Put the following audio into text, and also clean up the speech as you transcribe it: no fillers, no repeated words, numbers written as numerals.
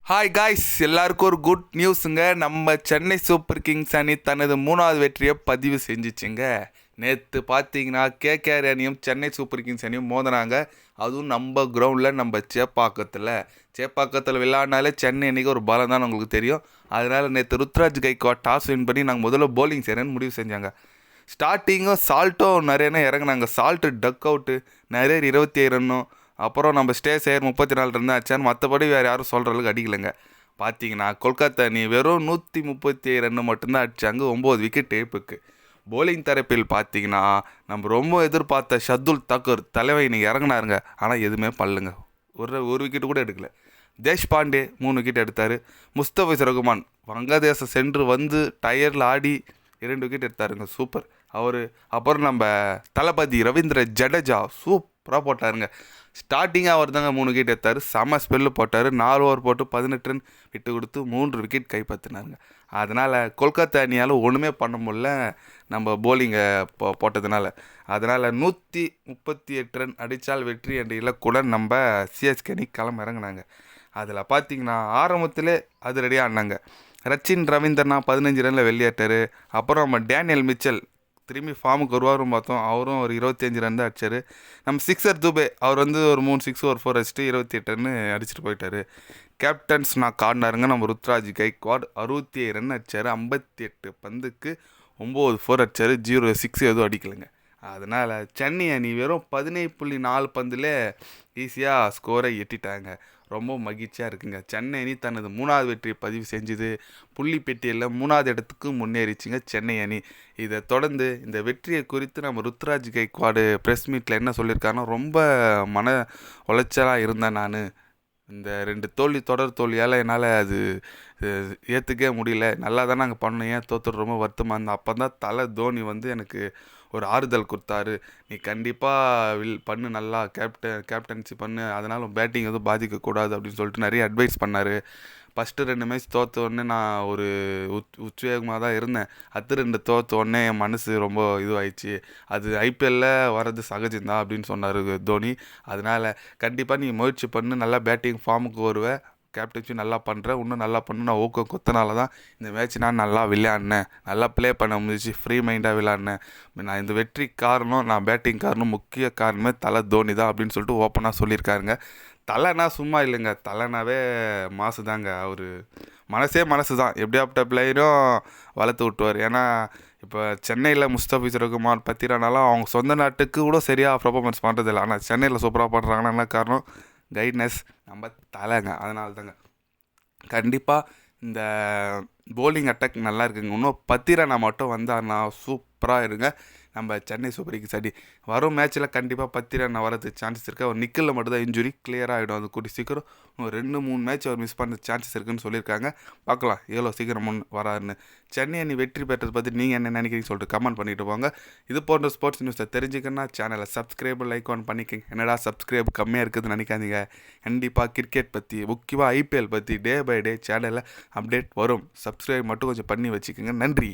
Hi guys, எல்லாருக்கும் ஒரு good நியூஸுங்க. நம்ம சென்னை சூப்பர் கிங்ஸ் அணி தனது 3வது வெற்றியை பதிவு செஞ்சிச்சுங்க. நேற்று பார்த்தீங்கன்னா கேகேஆர் அணியும் சென்னை சூப்பர் கிங்ஸ் அணியும் மோதினாங்க. அதுவும் நம்ம கிரவுண்டில், நம்ம சேப்பாக்கத்தில் விளையாடினாலே சென்னை அணிக்கு ஒரு பலம் தான் உங்களுக்கு தெரியும். அதனால் நேற்று ருத்ராஜ் கைக்வாட் டாஸ் வின் பண்ணி நாங்கள் முதல்ல போலிங் செய்கிறேன்னு முடிவு செஞ்சாங்க. ஸ்டார்டிங்கும் சால்ட்டும் நிறையனா இறங்குனாங்க. சால்ட்டு டக் அவுட்டு, நிறைய 27 ரன்னும், அப்புறம் நம்ம ஸ்டே சேர் 34 ரன் ஆச்சான்னு, மற்றபடி வேறு யாரும் சொல்கிற அளவுக்கு அடிக்கலைங்க. பார்த்தீங்கன்னா கொல்கத்தா அணி வெறும் 137 ரன்னு மட்டும்தான் அடித்தாங்க, 9 விக்கெட் இழப்புக்கு. போலிங் தரப்பில் பார்த்தீங்கன்னா நம்ம ரொம்ப எதிர்பார்த்த ஷர்துல் தாக்கூர் தலைவை இன்னைக்கு இறங்கினாருங்க. ஆனால் எதுவுமே பண்ணலுங்க. ஒரு விக்கெட்டு கூட எடுக்கல. தேஷ்பாண்டே 3 விக்கெட் எடுத்தார். முஸ்தபிசர் ரகுமான் வங்கதேசம் சென்று வந்து டயரில் ஆடி 2 விக்கெட் எடுத்தாருங்க. சூப்பர் அவர். அப்புறம் நம்ம தளபதி ரவீந்திர ஜடேஜா சூப்பராக போட்டாருங்க. ஸ்டார்டிங்காக அவர் தாங்க 3 விக்கெட் எடுத்தார். செம ஸ்பெல்லு போட்டார். 4 ஓவர் போட்டு 18 ரன் விட்டு கொடுத்து 3 விக்கெட் கைப்பற்றினாருங்க. அதனால் கொல்கத்தா அணியால் ஒன்றுமே பண்ண முடியல நம்ம போலிங்கை போட்டதுனால. அதனால் 138 ரன் அடித்தால் வெற்றி என்ற இலக்குடன் நம்ம சிஎஸ்கே அணி இறங்கினாங்க. அதில் பார்த்திங்கன்னா ஆரம்பத்திலே அதிரடியாக ஆடினாங்க. ரச்சின் ரவீந்திரனா 15 ரனில் வெளியேற்றார். அப்புறம் நம்ம டேனியல் மிச்சல் திரும்பி ஃபார்முக்கு வருவாரும் பார்த்தோம். அவரும் ஒரு 25 ரன் தான் அடித்தார். நம்ம சிக்ஸர் துபே அவர் வந்து ஒரு 3 6 ஒரு 4 அடிச்சுட்டு 28 ரன்னு அடிச்சுட்டு போயிட்டார். கேப்டன்ஸ் நான் கார்னாருங்க நம்ம ருத்ராஜ் கைக்வாட் 67 ரன் அடித்தார். 58 பந்துக்கு 9 4 அடித்தார். 0 6 எதுவும் அடிக்கலைங்க. அதனால் சென்னை அணி வெறும் 17.4 பந்தில் ஈஸியாக ஸ்கோரை எட்டிட்டாங்க. ரொம்ப மகிழ்ச்சியாக இருக்குங்க. சென்னை அணி தனது 3வது வெற்றியை பதிவு செஞ்சுது. புள்ளி பெட்டியில் 3வது இடத்துக்கு முன்னேறிச்சுங்க சென்னை அணி. இதை தொடர்ந்து இந்த வெற்றியை குறித்து நம்ம ருத்ராஜ் கைக்வாடு ப்ரெஸ் மீட்டில் என்ன சொல்லியிருக்காருன்னா, ரொம்ப மன உளைச்சலாக இருந்தேன் நான். இந்த 2 தொடர் தோல்வியால் என்னால் அது ஏற்றுக்கவே முடியல. நல்லா தான் நாங்கள் பண்ணோம், ஏன் தோற்று ரொம்ப வருத்தமாக இருந்தேன். அப்போ தான் தோனி வந்து எனக்கு ஒரு ஆறுதல் கொடுத்தாரு. நீ கண்டிப்பாக பண்ணு, நல்லா கேப்டன்சி பண்ணு, அதனால் பேட்டிங் எதுவும் பாதிக்கக்கூடாது அப்படின்னு சொல்லிட்டு நிறைய அட்வைஸ் பண்ணார். ஃபஸ்ட்டு 2 மேட்ச் தோற்றோடனே நான் ஒரு உத்வேகமாக தான் இருந்தேன். அடுத்து 2 தோற்றோடனே என் மனசு ரொம்ப இதுவாகிடுச்சு. அது ஐபிஎல்லில் வர்றது சகஜம்தான் அப்படின்னு சொன்னார் தோனி. அதனால் கண்டிப்பாக நீ முயற்சி பண்ணு, நல்லா பேட்டிங் ஃபார்முக்கு வருவேன், கேப்டன்சி நல்லா பண்ணுறேன், இன்னும் நல்லா பண்ணு, நான் ஊக்கம் கொத்தனால தான் இந்த மேட்ச் நான் நல்லா விளையாடினேன், நல்லா ப்ளே பண்ண முடிஞ்சிச்சு, ஃப்ரீ மைண்டாக விளையாடினேன். நான் இந்த வெற்றி காரணம், நான் பேட்டிங் காரணம், முக்கிய காரணமே தோனி தான் அப்படின்னு சொல்லிட்டு ஓப்பனாக சொல்லியிருக்காருங்க. தலைனா சும்மா இல்லைங்க, தலைனாவே மாசு தாங்க. அவர் மனசு தான். எப்படியாப்பட்ட பிளேயரும் வளர்த்து விட்டுவார். ஏன்னா இப்போ சென்னையில் முஸ்தபிசர் ரகுமான் பத்திரானாலும் அவங்க சொந்த நாட்டுக்கு கூட சரியாக பர்ஃபார்மன்ஸ் பண்ணுறதில்ல. ஆனால் சென்னையில் சூப்பராக பண்ணுறாங்கன்னா என்ன காரணம்? கைட்னஸ் நம்ம தலைங்க. அதனால தாங்க கண்டிப்பாக இந்த போலிங் அட்டாக் நல்லா இருக்குங்க. இன்னும் பத்திரனா மட்டும் வந்தார்னா சூப்பராக இருங்க நம்ம சென்னை சூப்பர் கிங்ஸ் அடி. வரும் மேட்ச்சில் கண்டிப்பாக பத்திரனா வரதுக்கு சான்சஸ் இருக்குது. அவர் நிக்கலில் மட்டும் தான் இன்ஜுரி கிளியராக ஆகிடும். அது கூடி சீக்கிரம் இன்னும் 2-3 மேட்ச் அவர் மிஸ் பண்ண சான்சஸ் இருக்குதுன்னு சொல்லியிருக்காங்க. பார்க்கலாம் எவ்வளோ சீக்கிரம் வராருன்னு. சென்னை அணி வெற்றி பெற்றதை பற்றி நீங்கள் என்ன நினைக்கிறீங்கன்னு சொல்லிட்டு கமெண்ட் பண்ணிட்டு போங்க. இது போன்ற ஸ்போர்ட்ஸ் நியூஸை தெரிஞ்சுக்கன்னா சேனலை சப்ஸ்கிரைப் லைக் ஆன் பண்ணிக்கங்க. என்னடா சப்ஸ்கிரைப் கம்மியாக இருக்குதுன்னு நினைக்காதீங்க. கண்டிப்பாக கிரிக்கெட் பற்றி, முக்கியமாக ஐபிஎல் பற்றி டே பை டே சேனலில் அப்டேட் வரும். சப்ஸ்கிரைப் மட்டும் கொஞ்சம் பண்ணி வச்சுக்கோங்க. நன்றி.